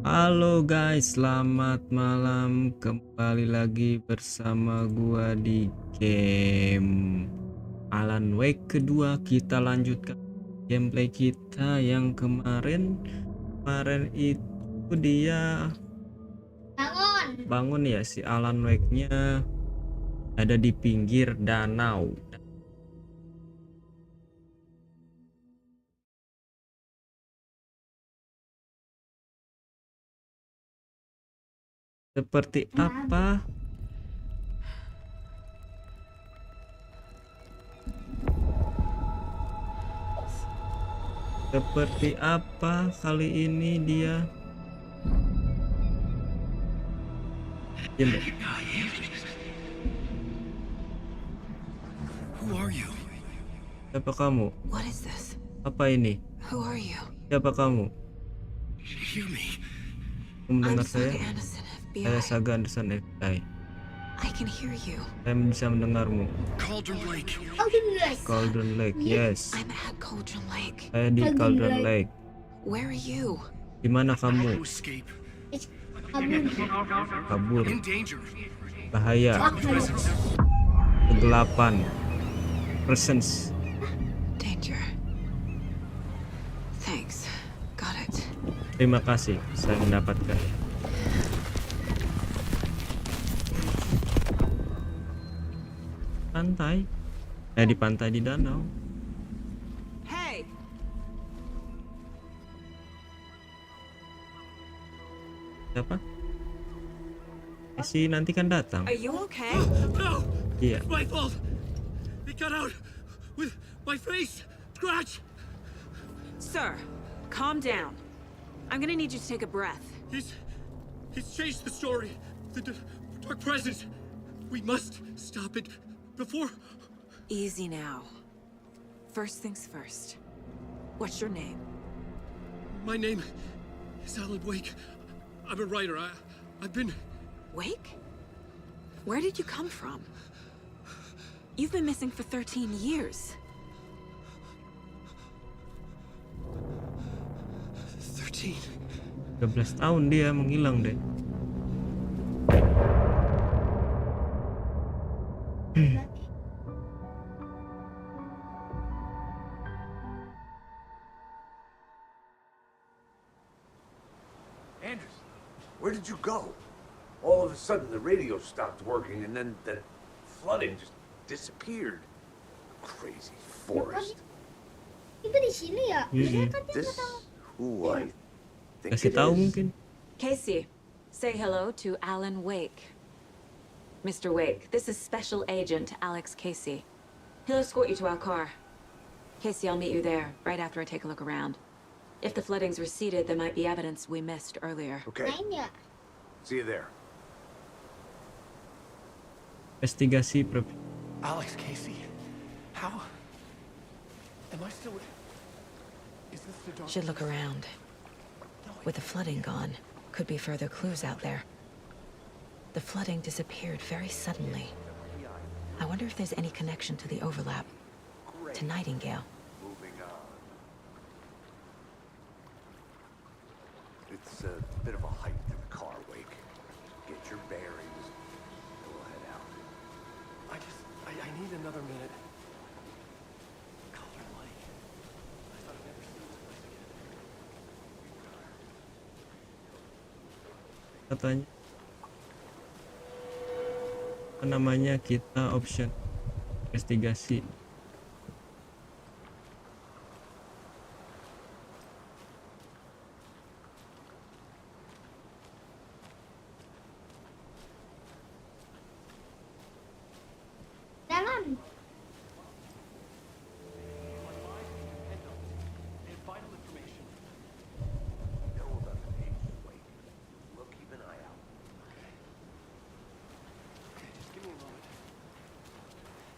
Halo guys, selamat malam. Kembali lagi bersama gua di game Alan Wake kedua. Kita lanjutkan gameplay kita yang kemarin itu dia bangun ya, si Alan Wake-nya ada di pinggir danau. Seperti apa kali ini dia diam deh. Who are you? Siapa kamu? What is this? Apa ini? Who are you? Siapa kamu? Hear me. Kamu I'm mendengar saya? Saga Anderson, Saya FBI. Saga Anderson, FBI. I can hear you. Saya bisa mendengarmu. Cauldron Lake. Cauldron Lake, yes. I'm at Cauldron Lake. Saya di Cauldron Lake. Where are you? Di mana To kamu? escape. Kabur. In danger. Bahaya. Kegelapan. Presence. Danger. Thanks. Got it. Terima kasih, saya mendapatkan. Pantai. Di pantai di danau. Hey! Siapa? Si nanti kan datang. Are you okay? No! Iya. It's my fault! It got out with my face! Scratch! Sir, calm down. I'm gonna need you to take a breath. He's changed the story. The dark presence. We must stop it before... Easy now. First things first. What's your name? My name is Alan Wake. I'm a writer. I've been... Wake? Where did you come from? You've been missing for 13 years. 13. 13 tahun dia menghilang deh. Anderson, where did you go? All of a sudden the radio stopped working and then the flooding just disappeared. Crazy forest. Itu di sini ya? This who I think Kasih it tahu is. mungkin. Casey, say hello to Alan Wake. Mr. Wake, this is Special Agent Alex Casey. He'll escort you to our car. Casey, I'll meet you there, right after I take a look around. If the flooding's receded, there might be evidence we missed earlier. Okay, Main ya? see you there. Investigasi Alex Casey. How... Am I still... Is this the dark... Should look around. With the flooding gone, could be further clues out there. The flooding disappeared very suddenly. I wonder if there's any connection to the overlap. To Nightingale. Moving on. It's a bit of a hike to the car, Wake. Get your bearings. We'll head out. I need another minute. Cauldron Lake. I thought I'd never see this place again. katanya. Apa namanya, kita option investigasi. Jalan. Vital information. Know about the pages, Wake. We'll keep an eye out. Okay, just give me a moment.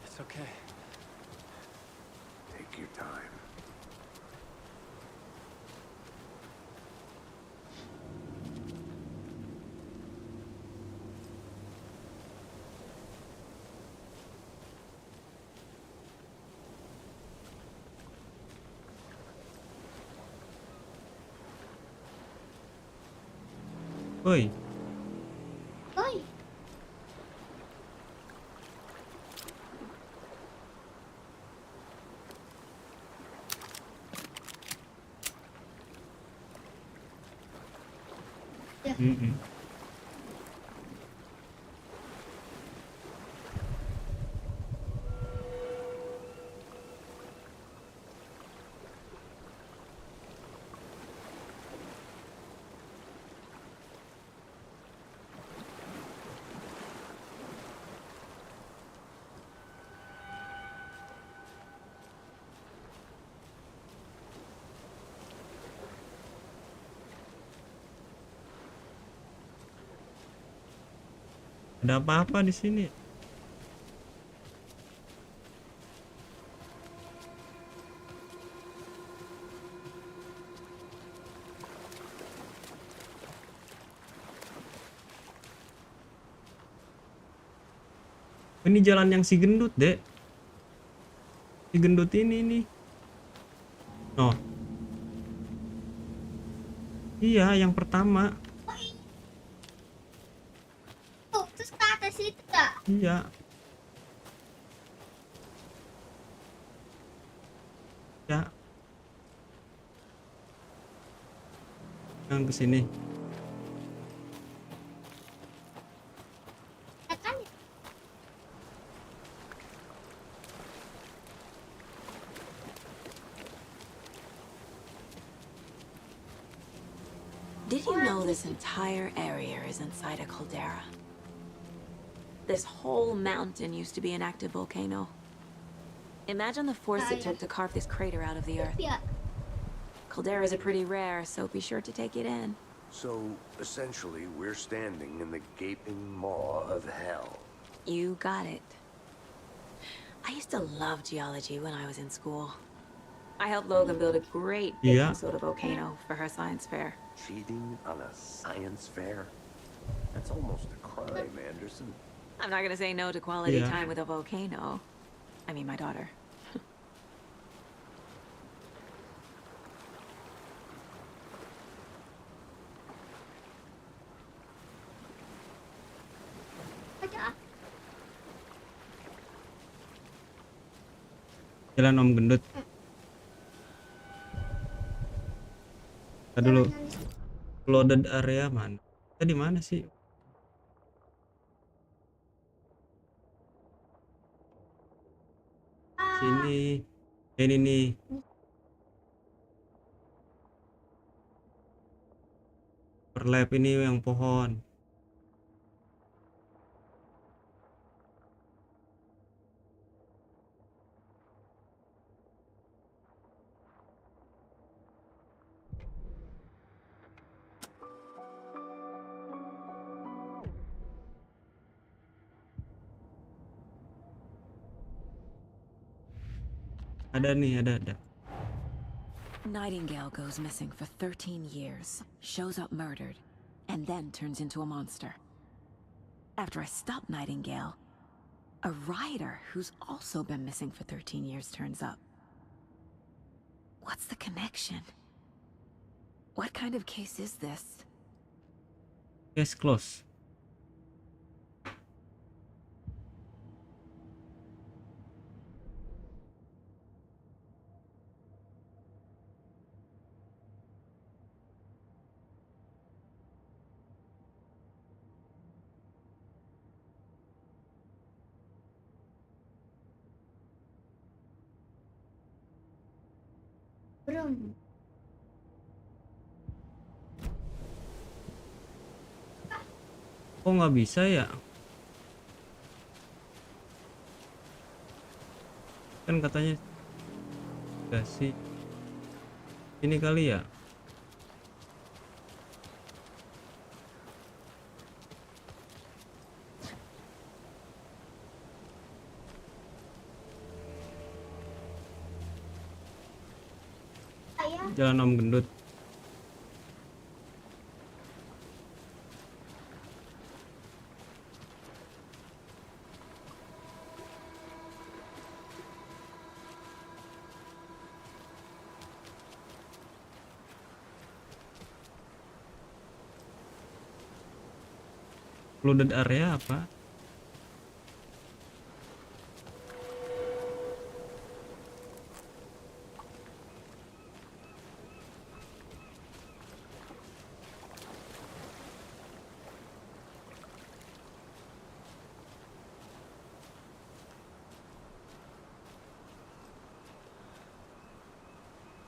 It's okay. Take your time. Woi, Oi. mm-mm. Ada apa-apa di sini? Ini jalan yang si gendut, Dek. Si gendut ini nih. Oh, iya yang pertama. Tuh, terus ke atas itu gak? Iya, ya, yang ke sini. Ya kan? Did you know this entire area is inside a caldera? This whole mountain used to be an active volcano. Imagine the force it took to carve this crater out of the earth. Ya. Calderas are pretty rare, so be sure to take it in. So, essentially, we're standing in the gaping maw of hell. You got it. I used to love geology when I was in school. I helped Logan build a great Yeah. baking soda volcano for her science fair. Cheating on a science fair? That's almost a crime, Anderson. I'm not gonna say no to quality Yeah. time with a volcano. I mean, my daughter. Ada. Jalan Om Gendut. Kita dulu. Loaded area mana? Kita di mana sih? Sini. Ini nih. Overlap ini yang pohon. Ada nih, ada. Nightingale goes missing for 13 years, shows up murdered, and then turns into a monster. After I stop Nightingale, a rider who's also been missing for 13 years turns up. What's the connection? What kind of case is this? Case close. Belum. Kok nggak bisa ya? Kan katanya kasih ini kali ya. Ayah. Jalan Om Gendut. Flooded area apa?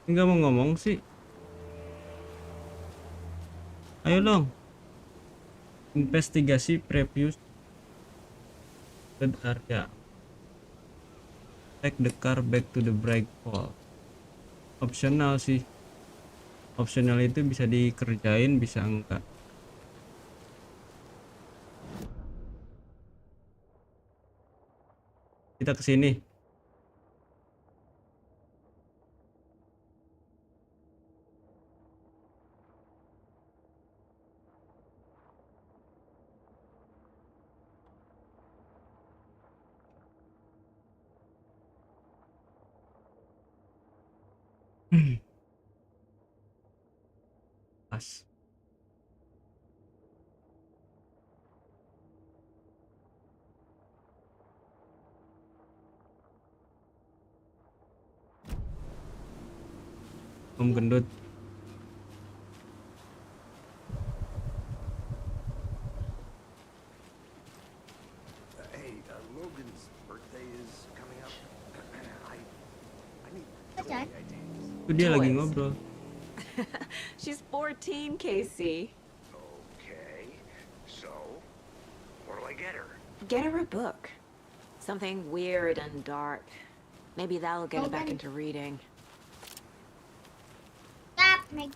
Enggak mau ngomong sih. Ayo dong. Investigasi previous flooded area. Take the car back to the break wall. Opsional sih. Opsional itu bisa dikerjain, bisa enggak. Kita ke sini. Pas. Om gendut. Hey, Logan's birthday is coming up. I need Pacar? ideas. Itu dia lagi Toys. ngobrol. She's 14, Casey. Okay, so what do I get her? Get her a book. Something weird and dark. Maybe that'll get her back into reading. Kap, may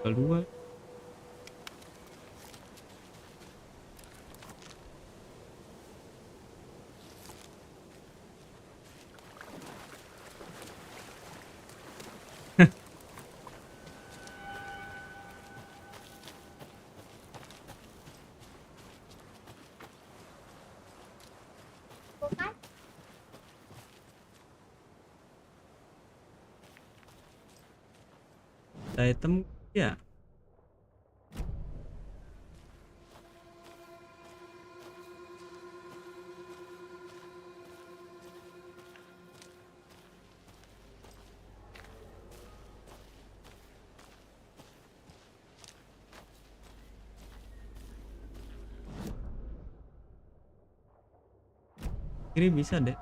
Kedua. bukan. Item ya. Kiri bisa deh.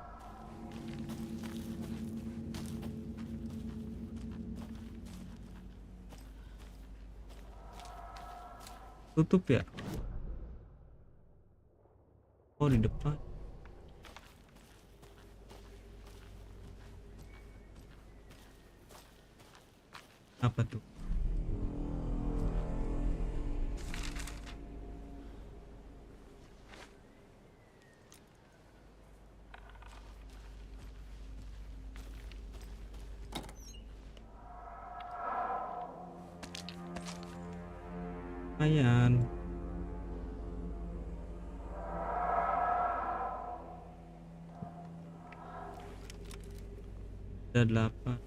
Tutup ya. Oh, di depan. Apa tuh? Lumayan. Ada 8.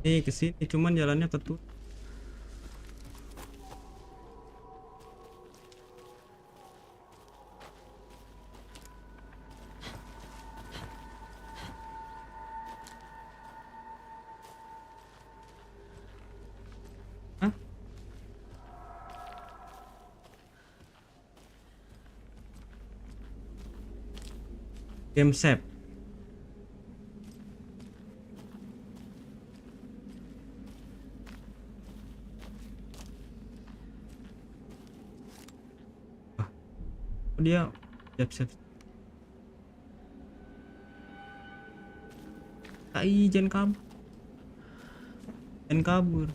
Nih kesini cuman jalannya ketutup. Hah? Game save. Oh, dia save. Jangan kabur. Jangan kabur.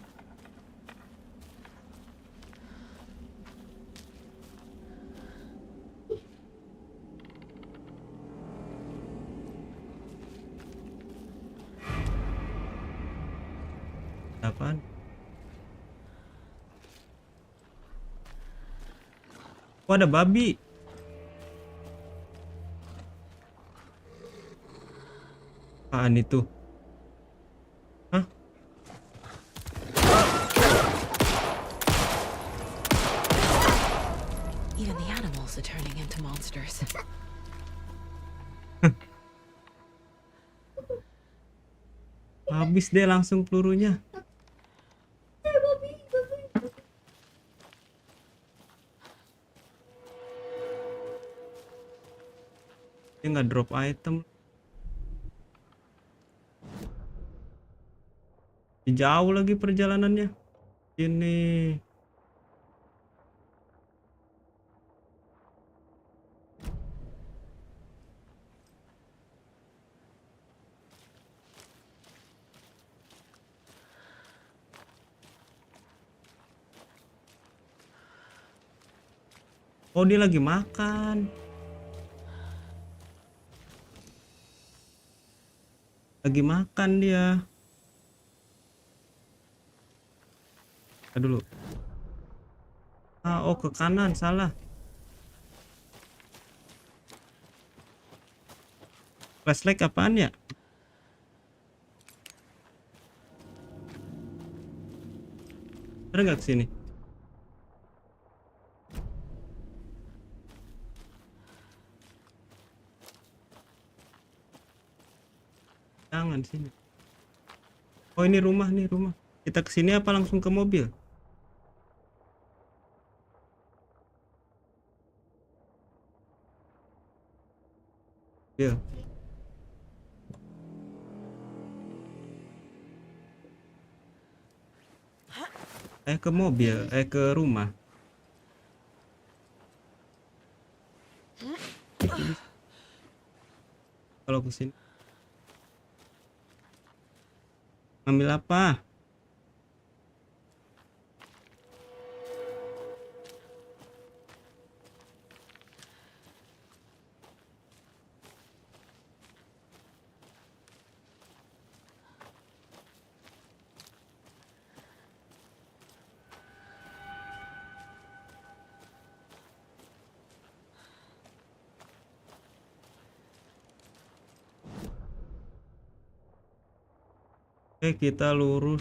Apaan? Oh, ada babi. Apaan itu? turning into monsters. Habis deh langsung pelurunya. Dia nggak drop item. Jauh lagi perjalanannya. Ini. Oh, dia lagi makan. Lagi makan dia. Dulu. Oh, ke kanan, salah. Flashlight apaan ya? Ada nggak kesini? Jangan sini. Oh, ini rumah nih, rumah. Kita kesini apa langsung ke mobil? Iya. Ke mobil, ke rumah. Kalau kesini. Ngambil apa? Kita lurus.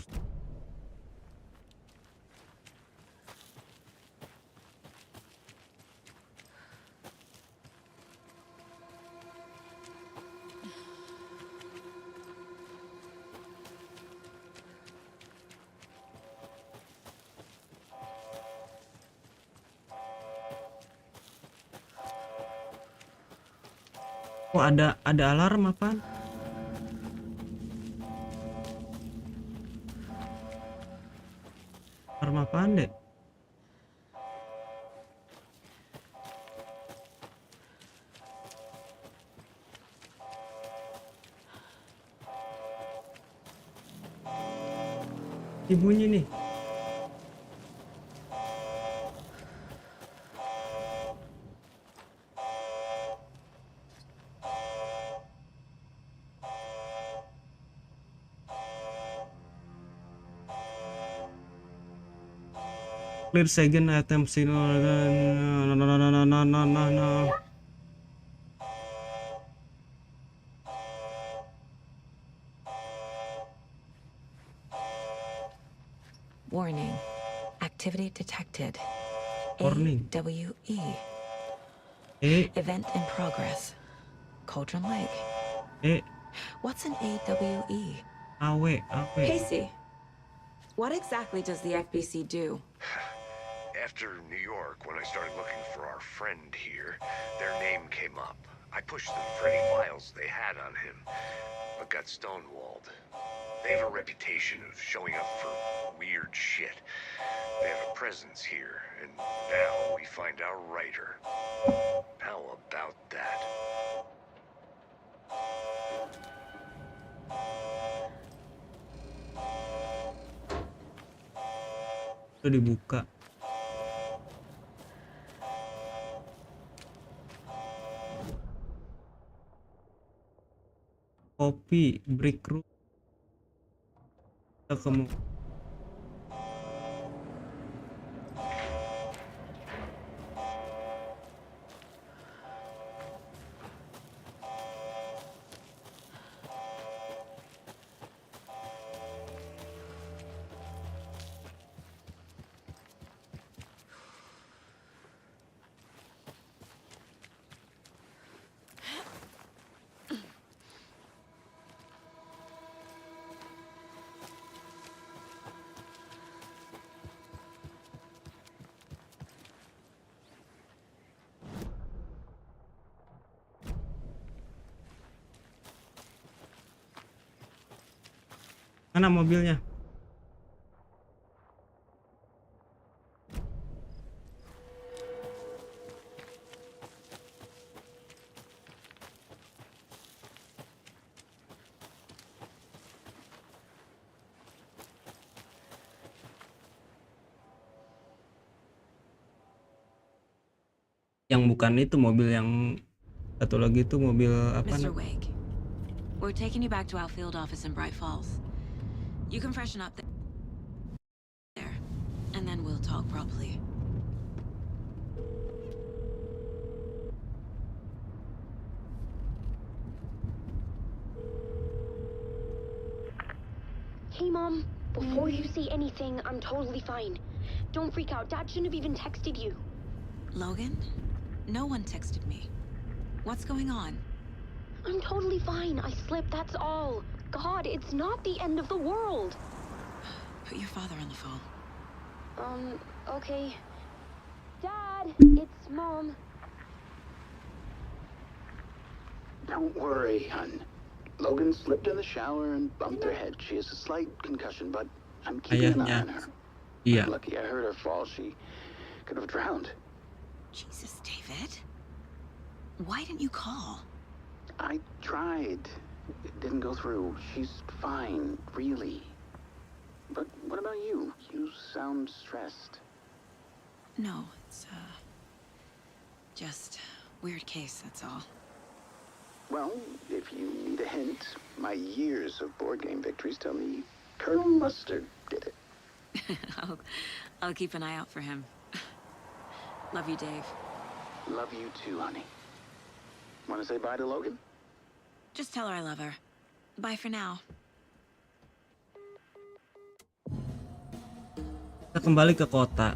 Oh, ada alarm apaan? Alarm apaan deh? Bunyi nih. Clear second item signal. No. Warning. Activity detected. Warning. AWE. Event in progress. Cauldron Lake. What's an AWE? AW. Casey, what exactly does the FBC do? After New York, when I started looking for our friend here, their name came up. I pushed them for any files they had on him, but got stonewalled. They have a reputation of showing up for weird shit. They have a presence here, and now we find our writer. How about that? Itu dibuka. Kopi, break room. Kita ke Mana mobilnya? Yang bukan itu mobil yang satu lagi itu mobil apa Mr. Wake, we're taking you back to our field office in Bright Falls. You can freshen up there, and then we'll talk properly. Hey, Mom. Before you say anything, I'm totally fine. Don't freak out. Dad shouldn't have even texted you. Logan? No one texted me. What's going on? I'm totally fine. I slipped, that's all. God, it's not the end of the world. Put your father on the phone. Okay. Dad, it's Mom. Don't worry, hon. Logan slipped in the shower and bumped her head. She has a slight concussion, but I'm keeping an eye on her. Iya. I'm lucky I heard her fall. She could have drowned. Jesus, David. Why didn't you call? I tried. It didn't go through. She's fine, really. But what about you? You sound stressed. No, it's, just weird case, that's all. Well, if you need a hint, my years of board game victories tell me Colonel Mustard did it. I'll keep an eye out for him. Love you, Dave. Love you too, honey. Want to say bye to Logan? Just tell her I love her. Bye for now. Kita kembali ke kota.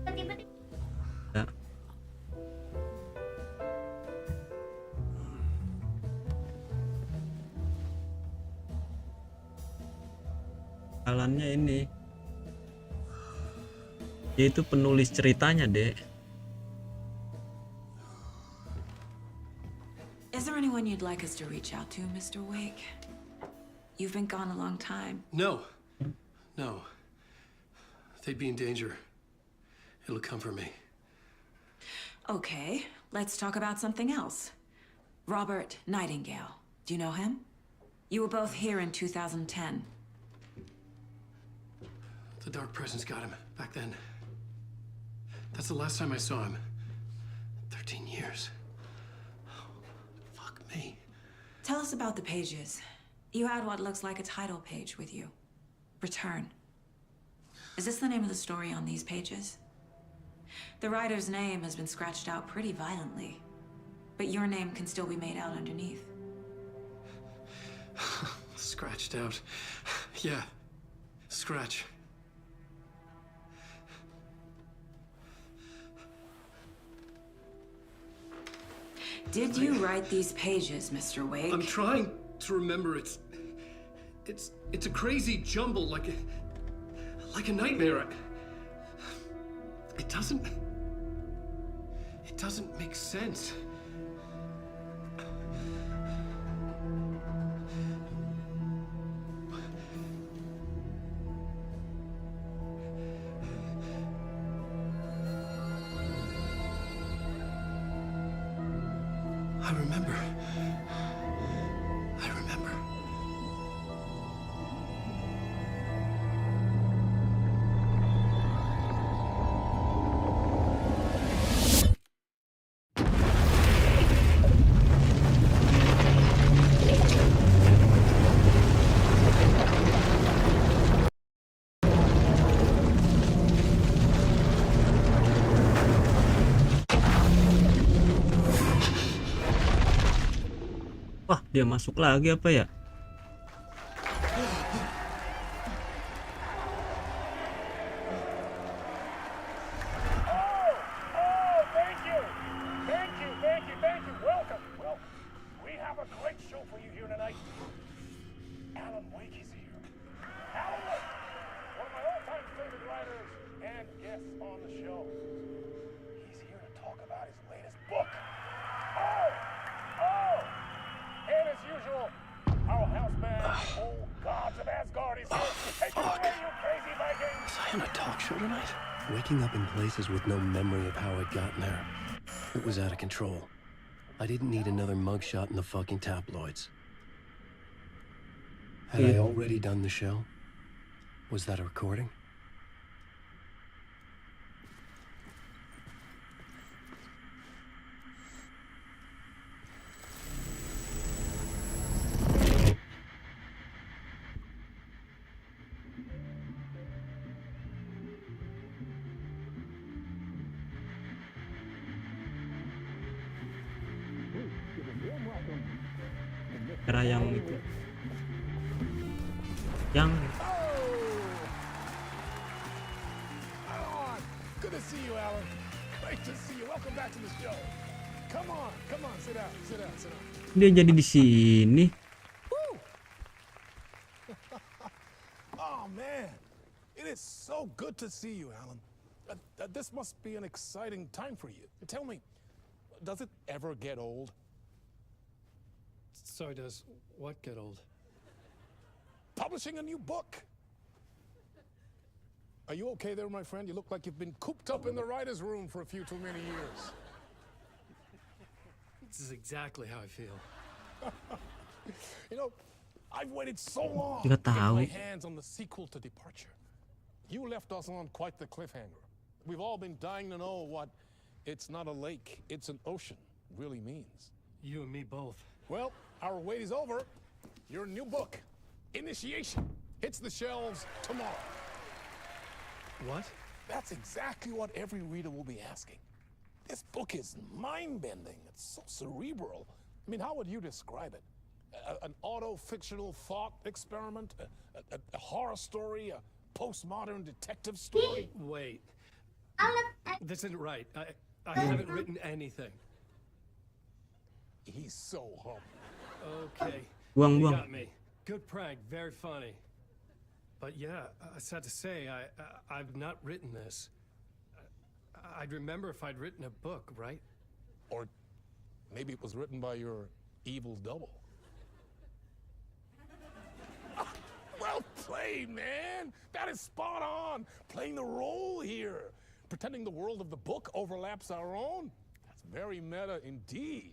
Tiba-tiba Ya. Alannya ini. Dia itu penulis ceritanya, Dek. Is there anyone you'd like us to reach out to, Mr. Wake? You've been gone a long time. No. No. They'd be in danger. It'll come for me. Okay, let's talk about something else. Robert Nightingale. Do you know him? You were both here in 2010. The Dark Presence got him back then. That's the last time I saw him. 13 years. Oh, fuck me. Tell us about the pages. You had what looks like a title page with you. Return. Is this the name of the story on these pages? The writer's name has been scratched out pretty violently, but your name can still be made out underneath. Scratched out. Yeah. Scratch. Did you write these pages, Mr. Wake? I'm trying to remember. It's a crazy jumble, like a nightmare. It doesn't make sense. I remember. Wah, dia masuk lagi apa ya? Thank you. Welcome. We have a great show for you here tonight. Alan Wake is here. Alan Wake, one of my all-time favorite writers and guests on the show. He's here to talk about his latest book. Oh, show tonight? Waking up in places with no memory of how I'd gotten there. It was out of control. I didn't need another mugshot in the fucking tabloids. Had I already done the show? Was that a recording? Cara yang itu yang Good to see you, Alan. Great to see you. Welcome back to the show. Come on, sit down, sit down. dia jadi di sini. Oh man, it is so good to see you, Alan. This must be an exciting time for you. Tell me, does it ever get old? Sorry, does what get old? Publishing a new book. Are you okay there, my friend? You look like you've been cooped up in the writer's room for a few too many years. This is exactly how I feel. You know, I've waited so long Dia to get tahu. my hands on the sequel to Departure. You left us on quite the cliffhanger. We've all been dying to know what "it's not a lake, it's an ocean" really means. You and me both. Well, our wait is over. Your new book, Initiation, hits the shelves tomorrow. What? That's exactly what every reader will be asking. This book is mind-bending. It's so cerebral. I mean, how would you describe it? An auto-fictional thought experiment? A horror story? A postmodern detective story? Wait, Alat this isn't right. I haven't written anything. He's so humble. Okay. Buang, You buang. got me. Good prank, very funny. But yeah, sad to say, I've not written this. I'd remember if I'd written a book, right? Or maybe it was written by your evil double. Well played, man! That is spot on! Playing the role here. Pretending the world of the book overlaps our own. That's very meta indeed.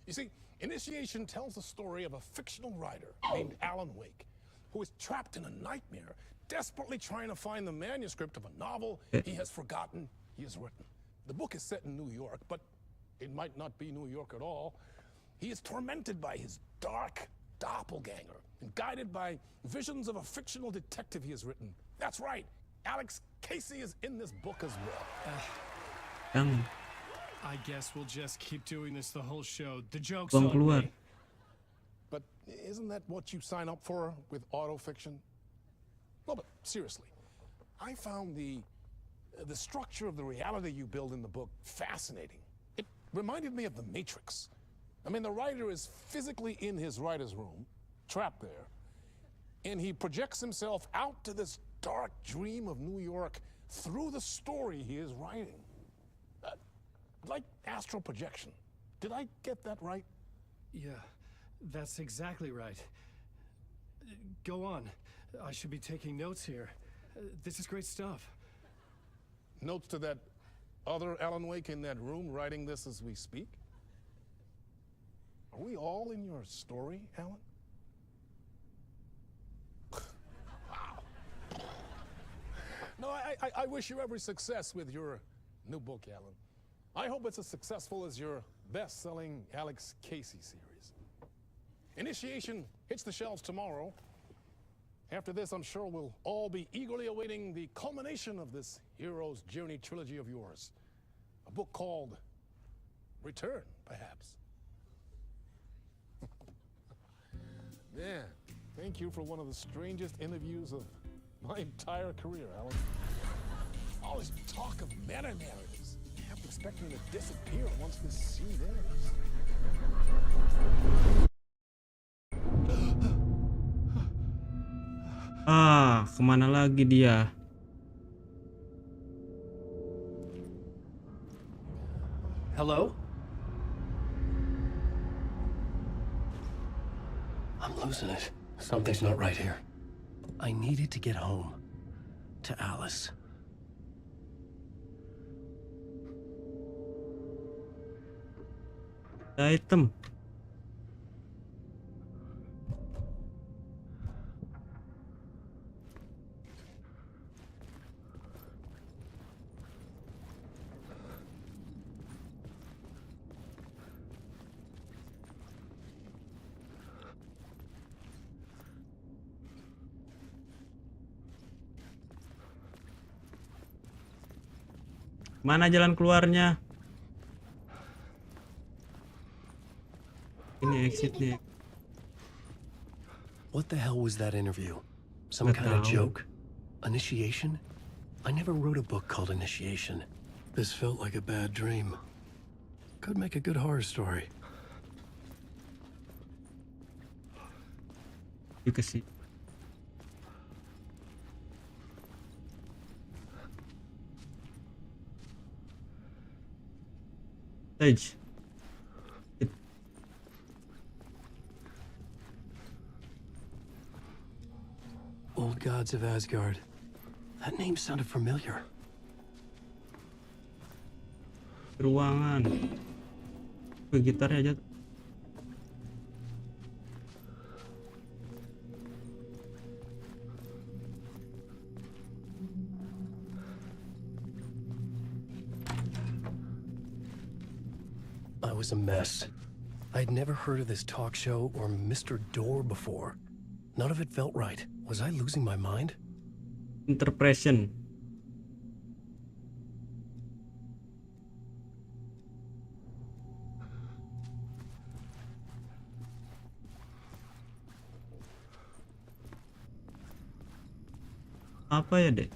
You see, Initiation tells the story of a fictional writer named Alan Wake, who is trapped in a nightmare, desperately trying to find the manuscript of a novel he has forgotten he has written. The book is set in New York, but it might not be New York at all. He is tormented by his dark doppelganger and guided by visions of a fictional detective he has written. That's right, Alex Casey is in this book as well. Yang I guess we'll just keep doing this the whole show. The joke's buang on keluar. me. But isn't that what you sign up for with autofiction? No, but seriously, I found the structure of the reality you build in the book fascinating. It reminded me of The Matrix. I mean, the writer is physically in his writer's room, trapped there, and he projects himself out to this dark dream of New York through the story he is writing. Like astral projection. Did I get that right? Yeah, that's exactly right. Go on. I should be taking notes here. This is great stuff. Notes to that other Alan Wake in that room writing this as we speak? Are we all in your story, Alan? Wow. No, I wish you every success with your new book, Alan. I hope it's as successful as your best-selling Alex Casey series. Initiation hits the shelves tomorrow. After this, I'm sure we'll all be eagerly awaiting the culmination of this hero's journey trilogy of yours. A book called Return, perhaps. Man, thank you for one of the strangest interviews of my entire career, Alan. All this talk of meta-narratives. You have to expect me to disappear once this scene ends. Kemana lagi dia? Hello? I'm losing it. Something's not right here. I needed to get home. To Alice. Item. Mana jalan keluarnya? Ini exitnya. What the hell was that interview? Some kind of tahu. joke? Initiation? I never wrote a book called Initiation. This felt like a bad dream. Could make a good horror story. Juga sih. Stage. Old Gods of Asgard. That name sounded familiar. Ruangan. Gitarnya aja. I was a mess. I'd never heard of this talk show or Mr. Door before. None of it felt right. Was I losing my mind? Interpretation. Apa ya, Dek?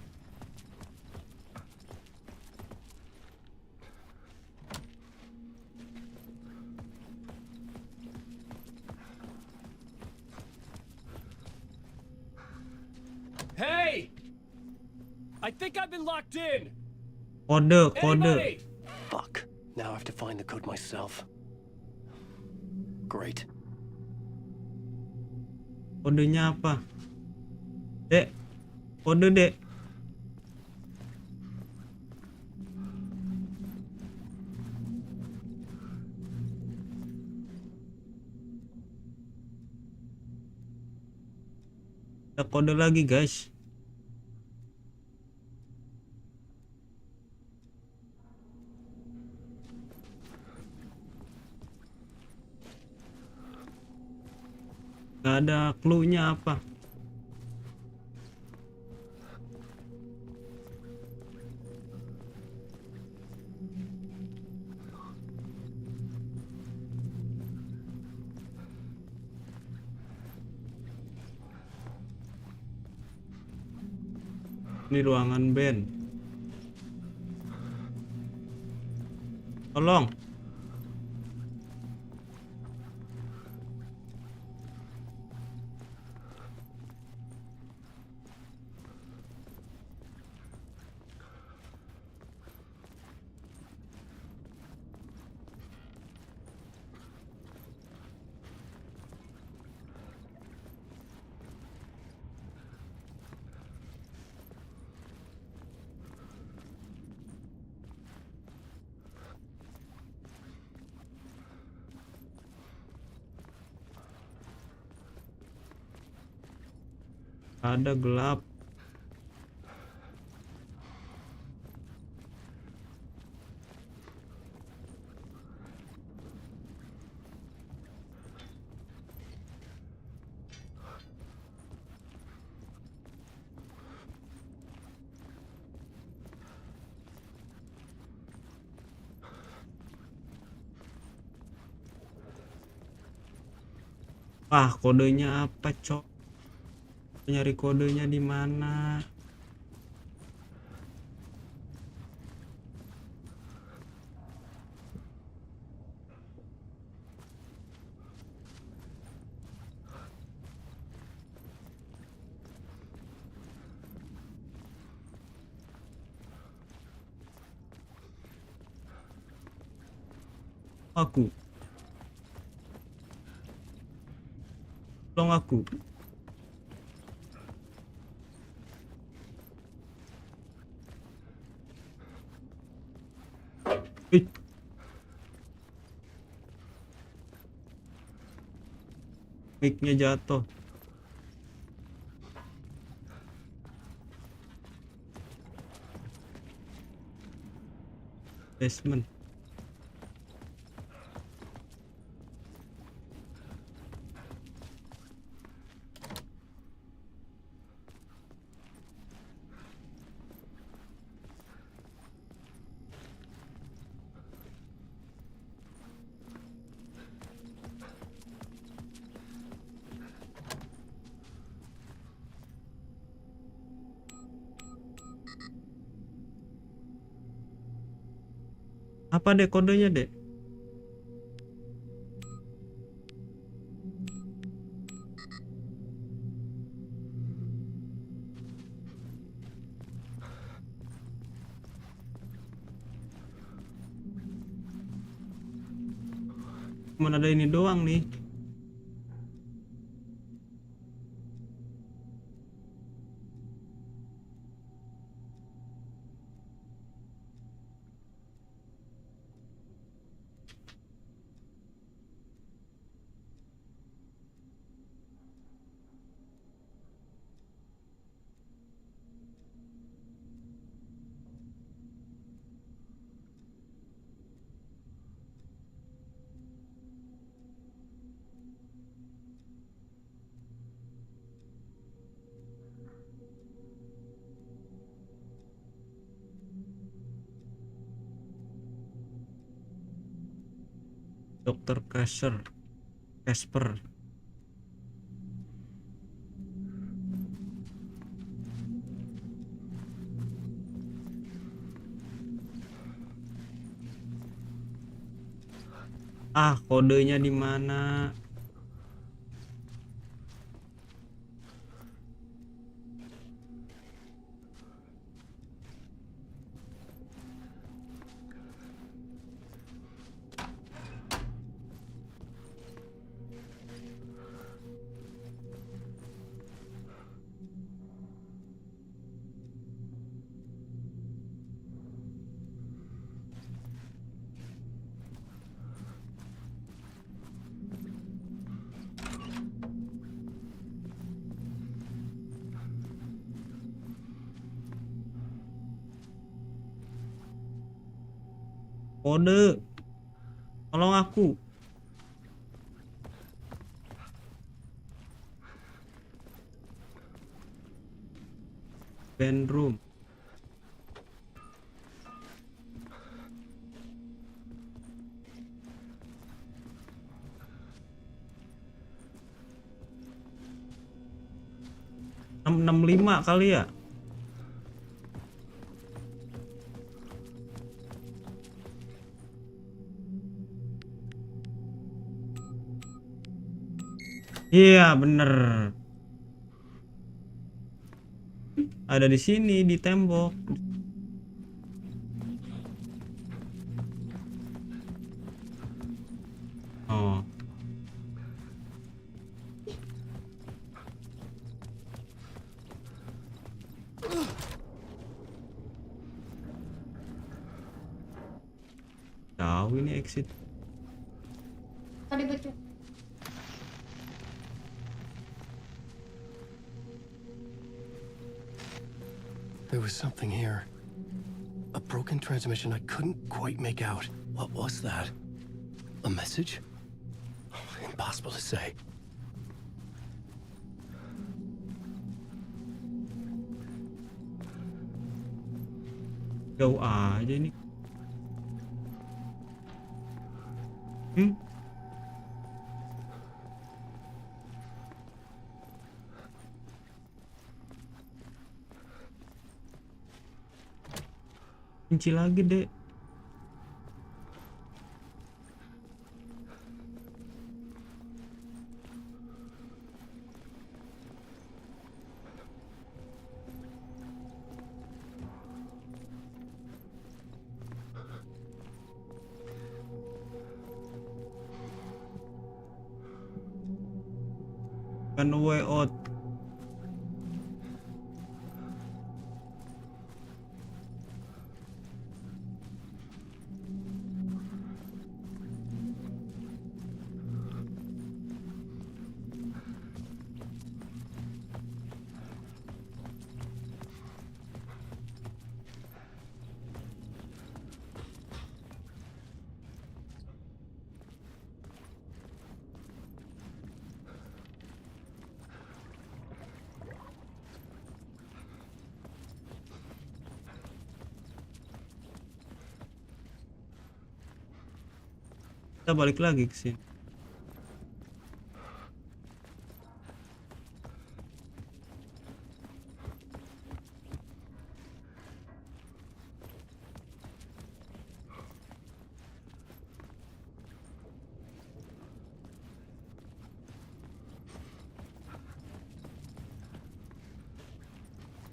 Hey! I think I've been locked in. Kode. Anybody? Fuck. Now I have to find the code myself. Great. Kodenya apa? Dek. Kode, Dek. Ada kode lagi, guys. Gak ada clue-nya apa. Ini ruangan band. Tolong. Ada gelap. Ah, kodenya apa, Cok? Nyari kodenya di mana? Aku. Tolong aku. Ih. Mic-nya jatuh. Basement. Apa dek kodenya dek? Cuman ada ini doang nih. Dokter Casper. Ah, kodenya di mana? Kode. Tolong aku. Bedroom. Enam lima kali ya. Iya bener. Ada di sini di tembok. Oh. Tahu ini exit. Tadi betul. There was something here. A broken transmission I couldn't quite make out. What was that? A message? Impossible to say. Jauh aja ini. Kunci lagi dek. Kan way out. Kita balik lagi ke sini.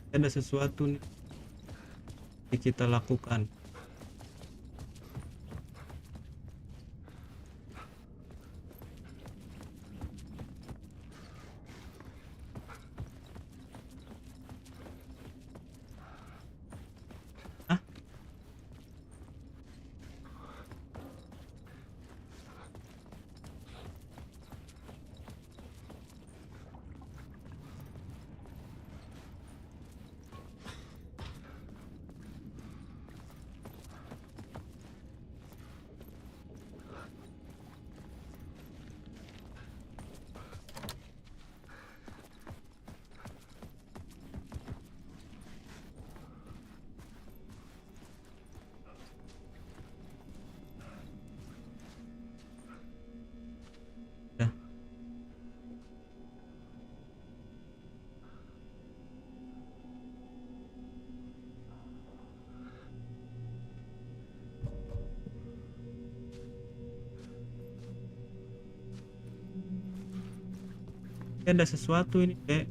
Ada sesuatu nih yang kita lakukan. Hah? Dah. Ada sesuatu ini kayak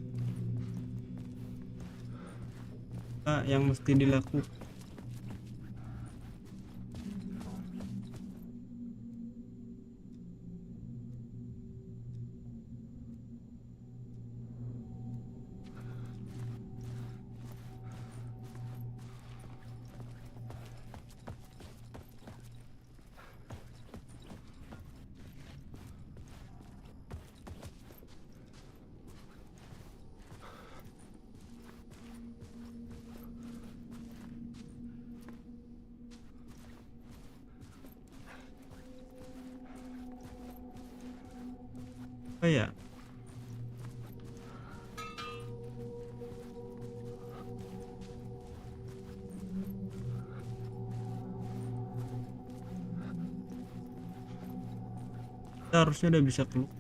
yang mesti dilakukan. Apa ya? Kita harusnya udah bisa keluar.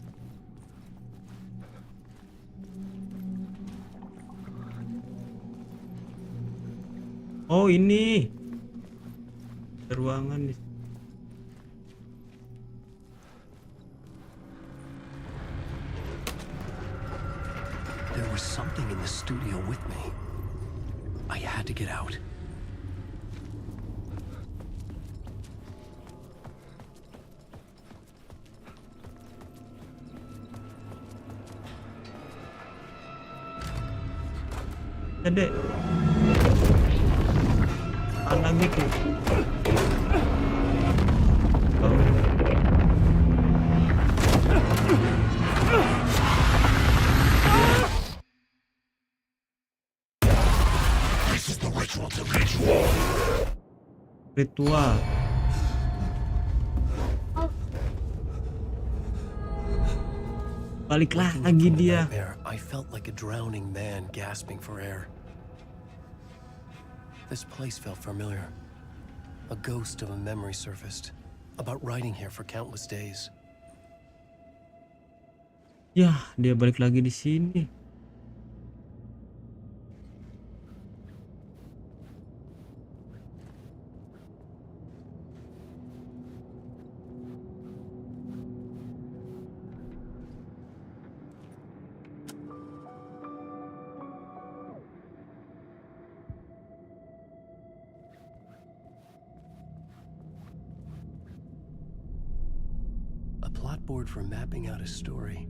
Oh ini ada ruangan nih. There was something in the studio with me. I had to get out. Dek. Mana gitu? Oh. Ritual. Balik lagi dia. I felt like a drowning man gasping for air. This place felt familiar. A ghost of a memory surfaced about riding here for countless days. Ya, dia balik lagi di sini. A plot board for mapping out a story.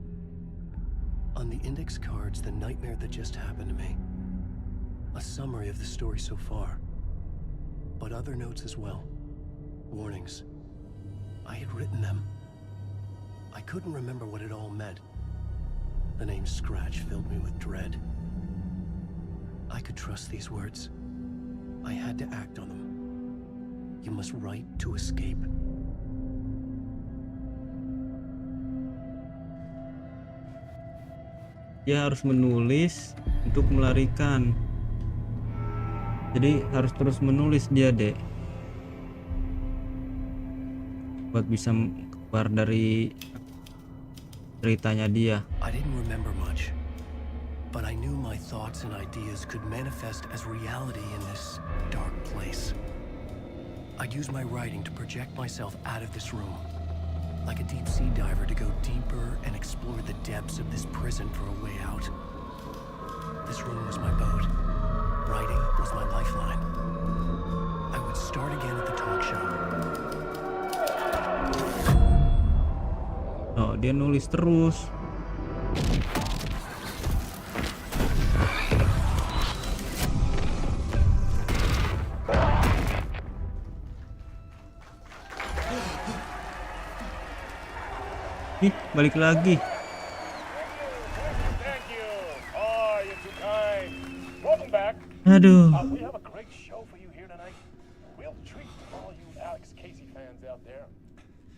On the index cards, the nightmare that just happened to me. A summary of the story so far. But other notes as well. Warnings. I had written them. I couldn't remember what it all meant. The name Scratch filled me with dread. I could trust these words. I had to act on them. You must write to escape. Dia harus menulis untuk melarikan. Jadi harus terus menulis dia, Dek. Buat bisa keluar dari ceritanya dia. I didn't remember much, but I knew my thoughts and ideas could manifest as reality in this dark place. I'd use my writing to project myself out of this room, like a deep sea diver to go deeper and explore the depths of this prison for a way out. This room was my boat. Writing was my lifeline. I would start again at the talk show. Oh, dia nulis terus. Ih, balik lagi. Thank you. Oh, you're too kind. Welcome back. Aduh. We have a great show for you here tonight. Real treat for all you Alex Casey fans out there.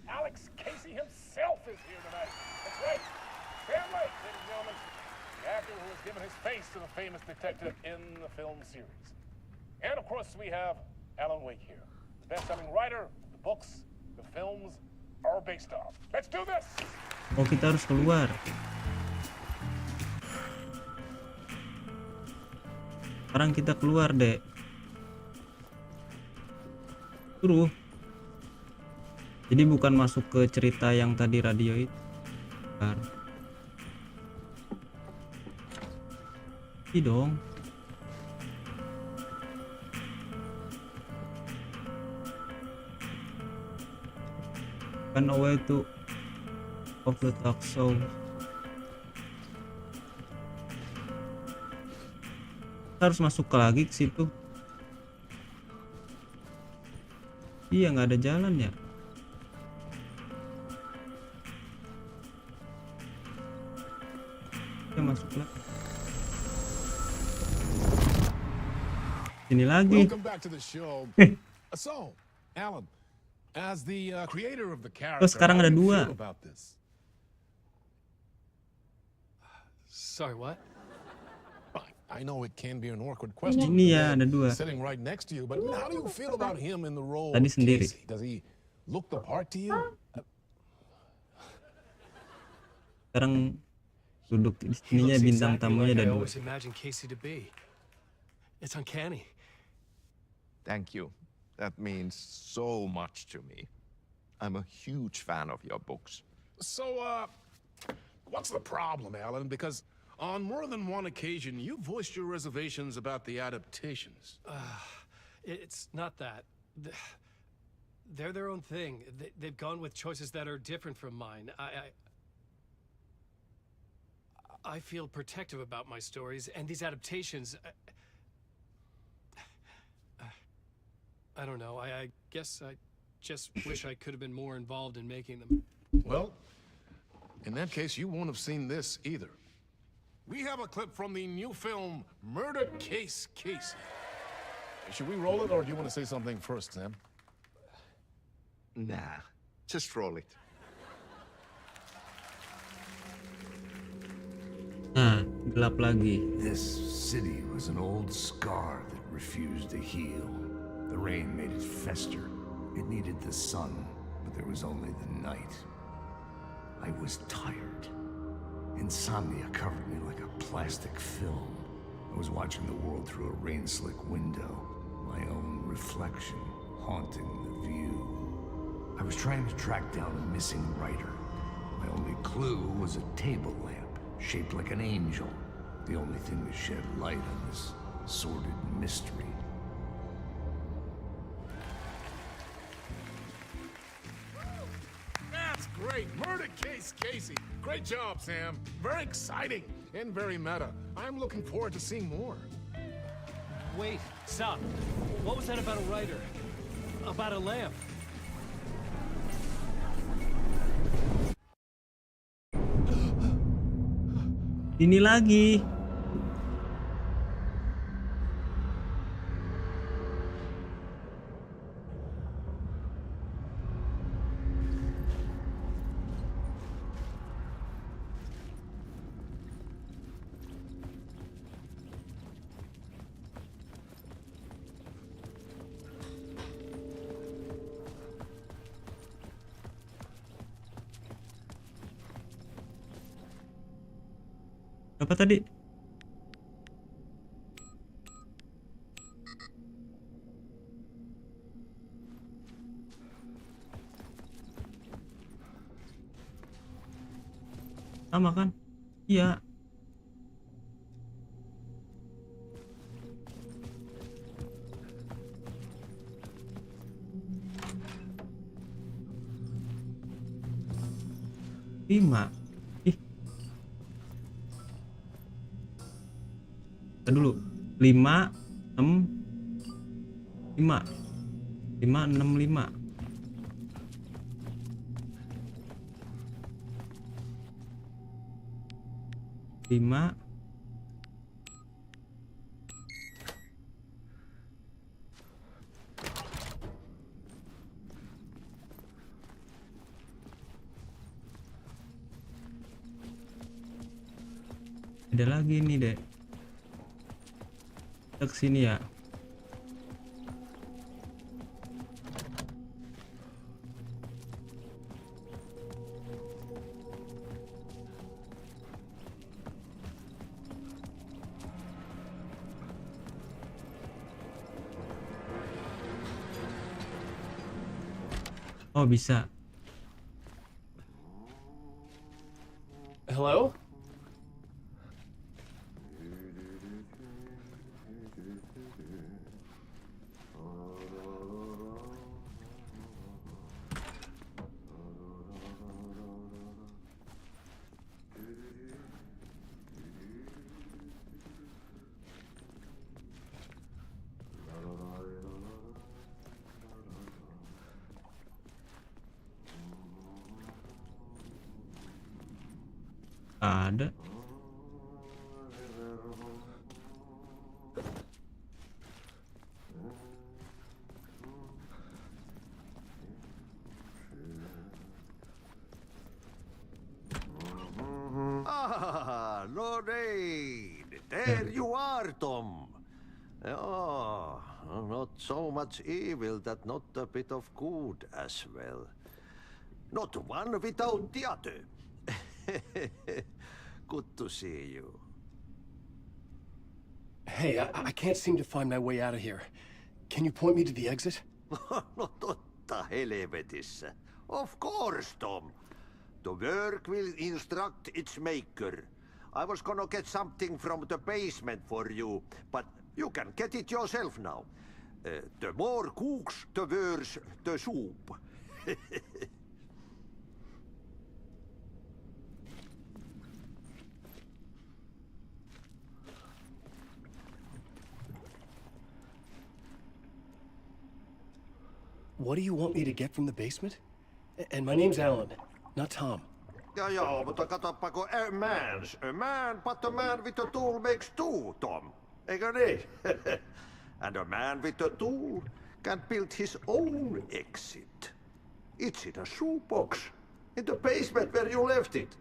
Alex Casey himself is here tonight. That's right. Sam Lake, ladies and gentlemen. The actor who has given his face to the famous detective in the film series. And of course we have Alan Wake here. The best-selling writer, the books, the films are based off. Let's do this! Oh, kita harus keluar. Sekarang kita keluar, Dek. Suruh. Jadi bukan masuk ke cerita yang tadi radio itu. Bentar. Iya dong. Run away to of the talk show. Kita harus masuk lagi ke situ. Iya, nggak ada jalan ya. Kita masuk lagi. Sini lagi. Welcome back to the show. So, Alan, as the creator of the character, Oh, sekarang how ada do you dua. feel about this? Sorry, what? I know it can be an awkward question. Ini ya, ada dua. Sitting right next to you, but how do you feel about him in the role Tadi of sendiri. Casey? Does he look the part to you? Sekarang duduk di sininya, bintang tamunya ada I dua. always imagined Casey to be. It's uncanny. Thank you. That means so much to me. I'm a huge fan of your books. So, what's the problem, Alan? Because on more than one occasion, you voiced your reservations about the adaptations. It's not that. They're their own thing. They've gone with choices that are different from mine. I feel protective about my stories, and these adaptations... I don't know. I guess I just wish I could have been more involved in making them. Well, in that case, you won't have seen this either. We have a clip from the new film, Murder Case Casey. Should we roll it, or do you want to say something first, Sam? Nah, just roll it. Nah, gelap lagi. This city was an old scar that refused to heal. The rain made it fester. It needed the sun, but there was only the night. I was tired. Insomnia covered me like a plastic film. I was watching the world through a rain-slick window, my own reflection haunting the view. I was trying to track down a missing writer. My only clue was a table lamp, shaped like an angel, the only thing to shed light on this sordid mystery. That's great. Murder Case Casey. Great job, Sam. Very exciting and very meta. I'm looking forward to seeing more. Wait, stop. What was that about a writer? About a lamp? Ini lagi. Apa tadi? Sama kan? Iya. Lima. Ih. Kita dulu. 5, 6, 5. 5, 6, 5. Lima. Ada lagi nih dek. Kita kesini ya. Oh bisa. Hello? Ada. Ah, Lorraine! There you are, Tom. Oh, not so much evil that not a bit of good as well. Not one without the other. Good to see you. Hey, I can't seem to find my way out of here. Can you point me to the exit? No totta helvetissä. Of course, Tom. The work will instruct its maker. I was gonna get something from the basement for you, but you can get it yourself now. The more cooks, the worse the soup. What do you want me to get from the basement? And my name's Alan, not Tom. Joo, mutta katsoppa kun a man, but a man with a tool makes two, Tom. Eikö niin? And a man with a tool can build his own exit. It's in a shoebox, in the basement where you left it.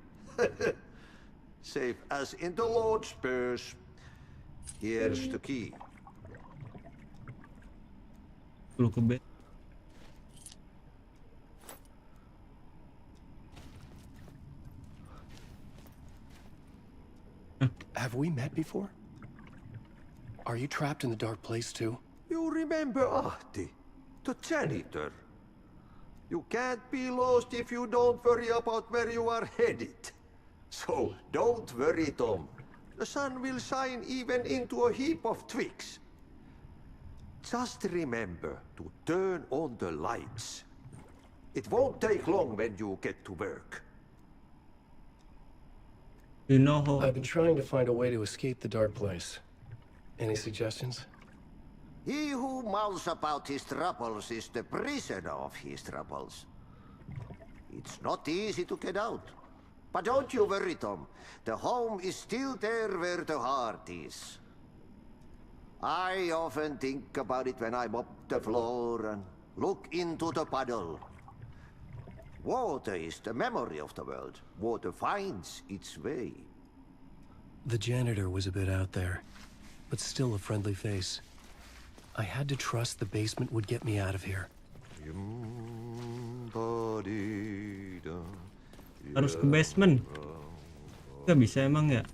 Safe as in the Lord's purse. Here's the key. Look a bit. Have we met before? Are you trapped in the dark place too? You remember Ahti, the janitor. You can't be lost if you don't worry about where you are headed. So don't worry, Tom. The sun will shine even into a heap of twigs. Just remember to turn on the lights. It won't take long when you get to work. You know how. I've been trying to find a way to escape the dark place. Any suggestions? He who mouths about his troubles is the prisoner of his troubles. It's not easy to get out. But don't you worry, Tom. The home is still there where the heart is. I often think about it when I mop the floor and look into the puddle. Water is the memory of the world. Water finds its way. The janitor was a bit out there, but still a friendly face. I had to trust the basement would get me out of here. Harus ke basement. Gak bisa emang ya?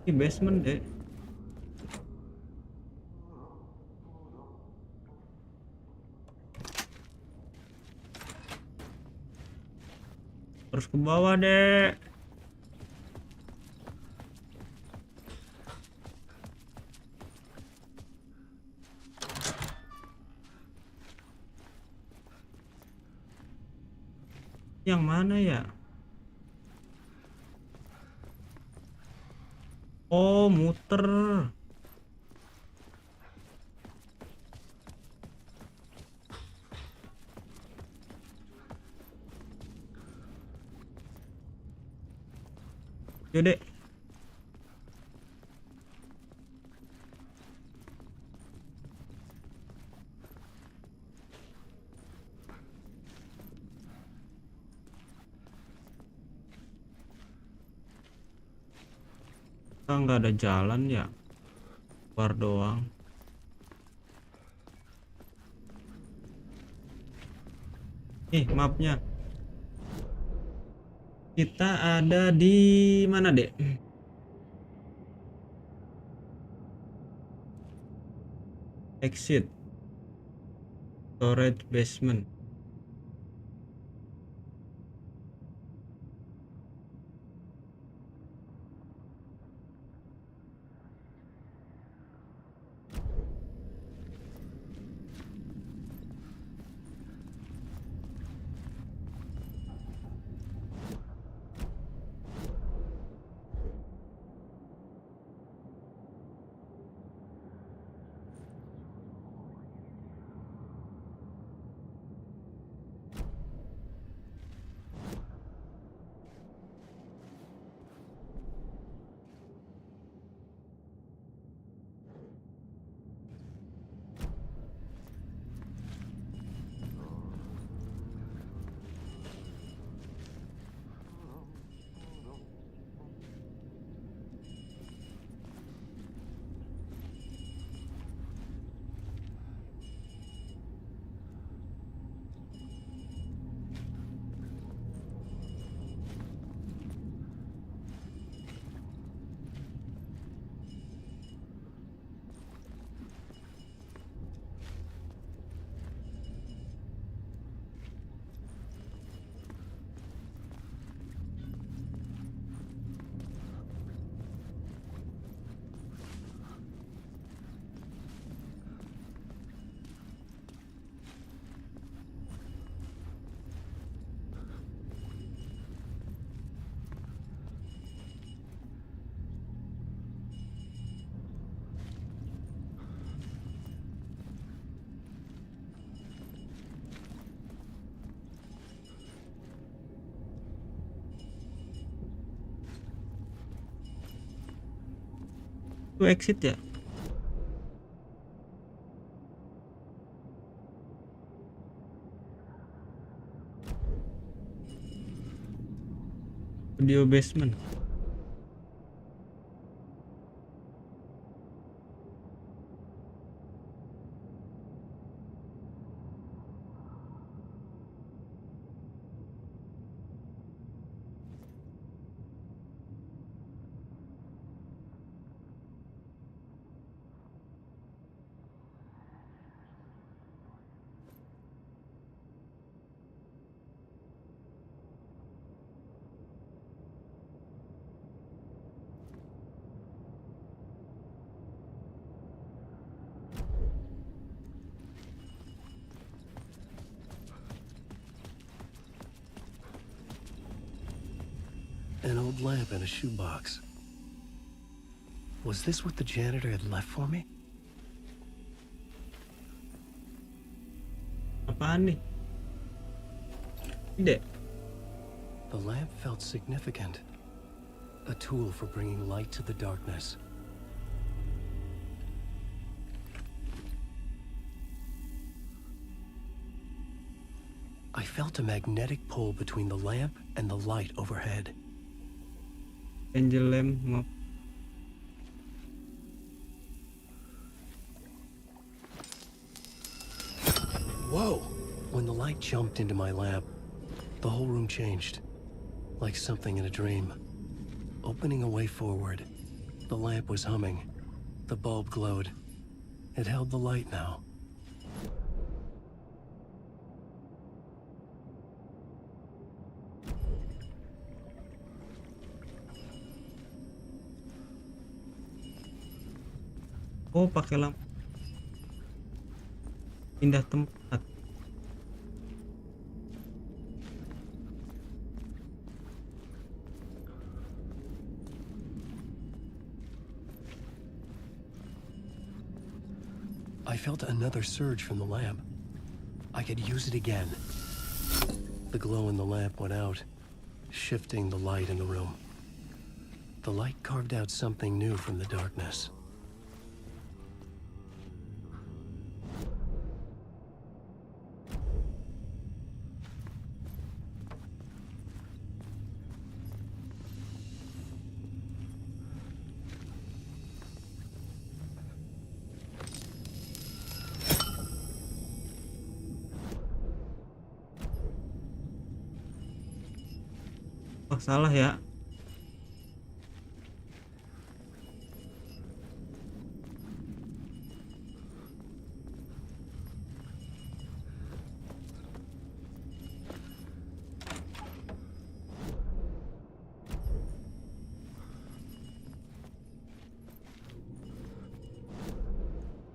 Ini basement deh. Terus ke bawah deh. Yang mana ya? Oh, muter. Yaudah. Kita nggak ada jalan ya, keluar doang. Nih mapnya. Kita ada di mana dek? Exit. Storage basement. Itu exit ya? Video basement. An old lamp in a shoebox. Was this what the janitor had left for me? Apaan nih? Tidak. The lamp felt significant. A tool for bringing light to the darkness. I felt a magnetic pull between the lamp and the light overhead. Angel lamp map. Whoa! When the light jumped into my lamp, the whole room changed. Like something in a dream. Opening a way forward. The lamp was humming. The bulb glowed. It held the light now. Oh, pakai lampu. Pindah tempat. I felt another surge from the lamp. I could use it again. The glow in the lamp went out, shifting the light in the room. The light carved out something new from the darkness. Oh, salah ya.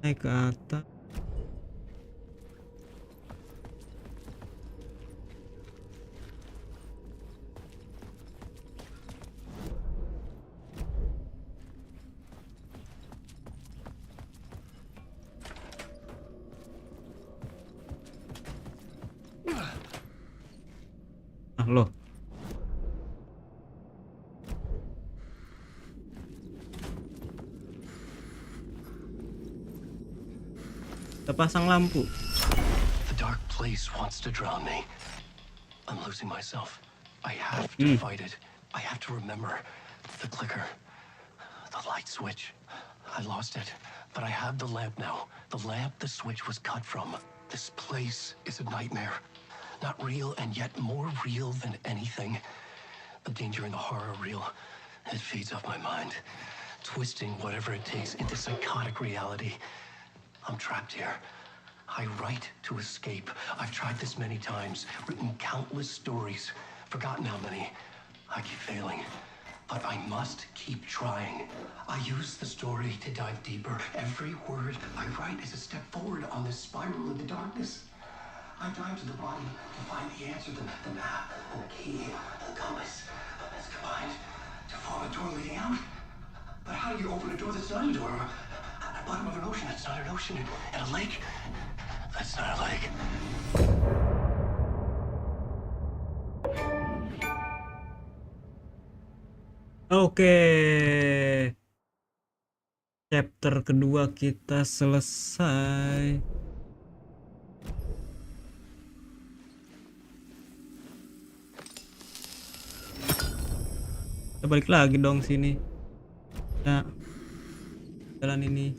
Naik ke atas. Loh. Kita pasang lampu. The dark place wants to drown me. I'm losing myself. I have to fight it. I have to remember the clicker, the light switch. I lost it, but I have the lamp now. The lamp the switch was cut from. This place is a nightmare. Not real, and yet more real than anything. The danger and the horror real. It feeds off my mind, twisting whatever it takes into psychotic reality. I'm trapped here. I write to escape. I've tried this many times, written countless stories, forgotten how many. I keep failing, but I must keep trying. I use the story to dive deeper. Every word I write is a step forward on this spiral into darkness. I dive to the bottom to find the answer, the map, and the key, and the compass. It's combined to form a door leading out. But how do you open a door that's not a door? At the bottom of an ocean that's not an ocean, and a lake that's not a lake. Oke. Chapter kedua kita selesai. Kita balik lagi dong sini. Ya. Jalan ini.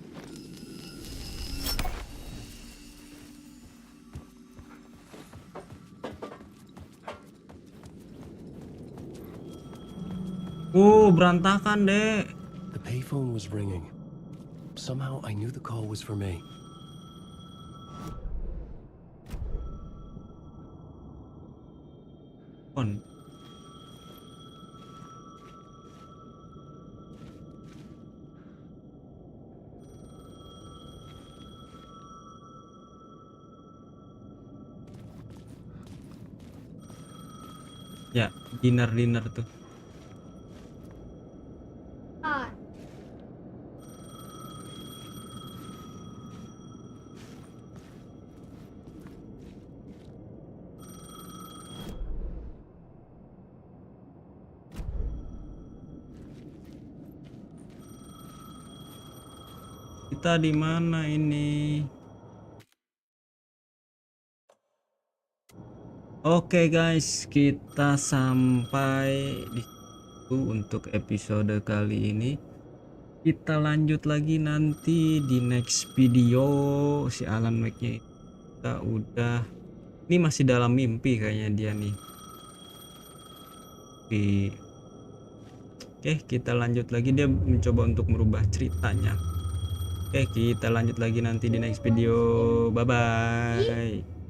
Berantakan, Dek. The payphone was ringing. Somehow I knew the call was for me. On. Ya, dinner tuh. Kita di mana ini? Oke guys, kita sampai di situ untuk episode kali ini. Kita lanjut lagi nanti di next video. Si Alan Wake-nya kita udah, ini masih dalam mimpi kayaknya dia nih. Oke, kita lanjut lagi, dia mencoba untuk merubah ceritanya. Oke, kita lanjut lagi nanti di next video. Bye bye.